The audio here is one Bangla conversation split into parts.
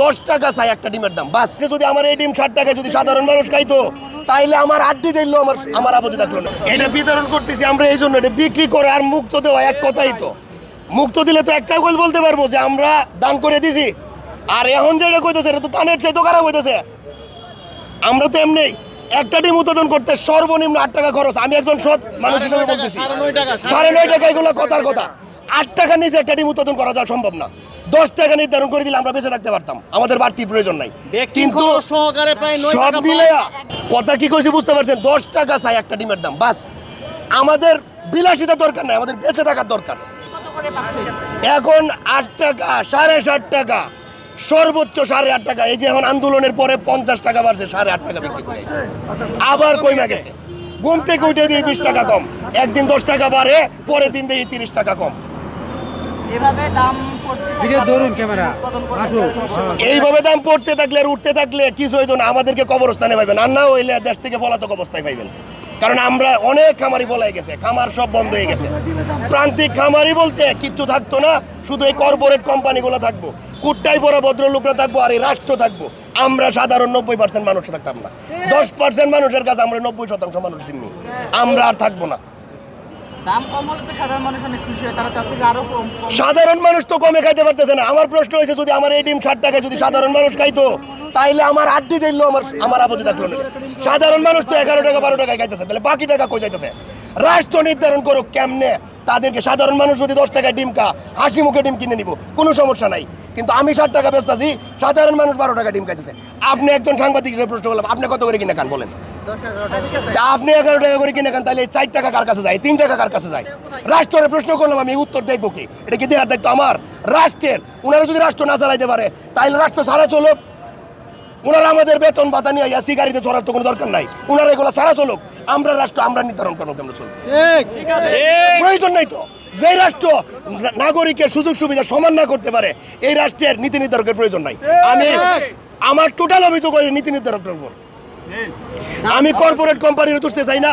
10 টাকা চাই একটা ডিমের দাম বাস। যদি আমার এই ডিম 60 টাকায় যদি সাধারণ মানুষ খাইতো তাইলে আমার আড্ডি দিল আমার আপত্তি থাকলো না। এটা বিতরণ করতেছি আমরা এই জন্য, এটা বিক্রি করে আর মুক্ত দেওয়া এক কথাই তো। মুক্ত দিলে তো একটা কথা বলতে পারবো যে আমরা দান করে দিছি, আর এখন যেটা কইতেছে এটা তো দানের চাই তো খারাপ হইতেছে। আমরা তো এমনি একটা ডিম উৎপাদন করতে সর্বনিম্ন 8 টাকা খরচ। আমি একজন সৎ মানুষ হিসেবে বলতেছি 9.5 টাকা এগুলো কথার কথা। 8 টাকা নিচে একটা ডিম উৎপাদন করা যা সম্ভব না। 10 টাকা নির্ধারণ করে দিলে আমরা বেঁচে থাকতে পারতাম, আমাদের বাড়তি প্রয়োজন নাই। কিন্তু সব মিলে কথা কি কইছি বুঝতে পারছেন? 10 টাকা চাই একটা ডিমের দাম বাস। আমাদের বিলাসিতা দরকার নাই, আমাদের বেঁচে থাকার দরকার। এখন 8 টাকা, 7.5 টাকা, সর্বোচ্চ 8.5 টাকা। এই যে এখন আন্দোলনের পরে 50 টাকা বাড়ছে, 8.5 টাকা বিক্রি করে আবার কইমা গেছে। ঘুম থেকে উঠে দিয়ে 20 টাকা কম, একদিন 10 টাকা বাড়ে, পরের দিন দিয়ে 30 টাকা কম। এইভাবে দাম পড়তে থাকলে আর উঠতে থাকলে কিছু হইতো না, আমাদেরকে কবরস্থানে পাইবেন, আর না হইলে দেশ থেকে পলাতক অবস্থায় পাইবেন। কারণ আমরা অনেক খামারি পলাই গেছে, খামার সব বন্ধ হয়ে গেছে। প্রান্তিক খামারি বলতে কিচ্ছু থাকতো না, শুধু এই কর্পোরেট কোম্পানিগুলো থাকবো, কুট্টাই পড়া ভদ্রলোকরা থাকবো, আর এই রাষ্ট্র থাকবো। আমরা সাধারণ 90% মানুষ থাকতাম না। 10% মানুষের কাছে আমরা 90% মানুষ চিনি, আমরা আর থাকবো না। সাধারণ মানুষ তো কমে খাইতে পারতেছে না। আমার প্রশ্ন হয়েছে, যদি আমার এই ডিম 60 টাকায় যদি সাধারণ মানুষ খাইতো তাইলে আমার আড্ডি দিল আমার আপত্তি থাকলো না। সাধারণ মানুষ তো 11 টাকা 12 টাকায় খাইতেছে, তাহলে বাকি টাকা কই যাইতেছে? রাষ্ট্র নির্ধারণ করুক কেমনে তাদেরকে। সাধারণ মানুষ যদি 10 টাকায় ডিম হাসি মুখে ডিম কিনে নিব, কোনো সমস্যা নাই। কিন্তু আমি 60 টাকা বেচতেছি, সাধারণ মানুষ 12 টাকা ডিম খাইতেছে। আপনি একজন সাংবাদিক হিসেবে প্রশ্ন করলাম, আপনি কত করে কিনে খান বলেন? আপনি 11 টাকা করে কিনে খান, তাহলে 4 টাকা কার কাছে যায়, 3 টাকা কার কাছে যায়? রাষ্ট্রের প্রশ্ন করলাম, আমি উত্তর দেখবো কি? এটা কি দেওয়ার দায়িত্ব আমার? রাষ্ট্রের। ওনারা যদি রাষ্ট্র না চালাইতে পারে তাহলে রাষ্ট্র ছাড়া চলুক। ওনারা আমাদের বেতন ভাতা নিয়ে আসি গাড়িতে চড়ার তো কোনো দরকার নাই, ওনারা এগুলো ছাড়া চলুক। আমরা রাষ্ট্র আমরা নির্ধারণ করবো কেমন চলবে, প্রয়োজন নাই তো। যে রাষ্ট্র নাগরিকের সুযোগ সুবিধা সমান না করতে পারে, এই রাষ্ট্রের নীতি নির্ধারকের প্রয়োজন নাই। আমি আমার টোটাল অভিযোগ ওই নীতি নির্ধারকের উপর। আমি কর্পোরেট কোম্পানির তুলতে চাই না।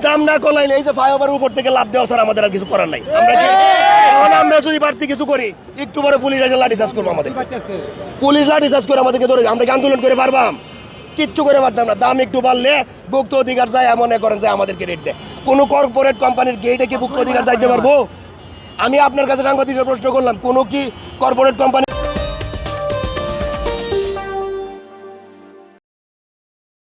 দাম না কলাইলে এই যে ফ্লাইওভারের উপর থেকে লাভ দেওয়া স্যার, আমাদের আর কিছু করার নাই। আমরা যদি বাড়তি কিছু করি, একটু পরে পুলিশ এসে লাঠি চার্জ করবো আমাদের। পুলিশ লাঠি চার্জ করে আমাদেরকে ধরে, আমরা কি আন্দোলন করে পারবাম? কিচ্ছু করে পারতাম না। দাম একটু বাড়লে ভুক্ত অধিকার যায়, মনে করেন যে আমাদেরকে রেট দেয়। কোনো কর্পোরেট কোম্পানির গেটে কি ভুক্ত অধিকার চাইতে পারবো? আমি আপনার কাছে সাংবাদিক প্রশ্ন করলাম, কোনো কি কর্পোরেট কোম্পানি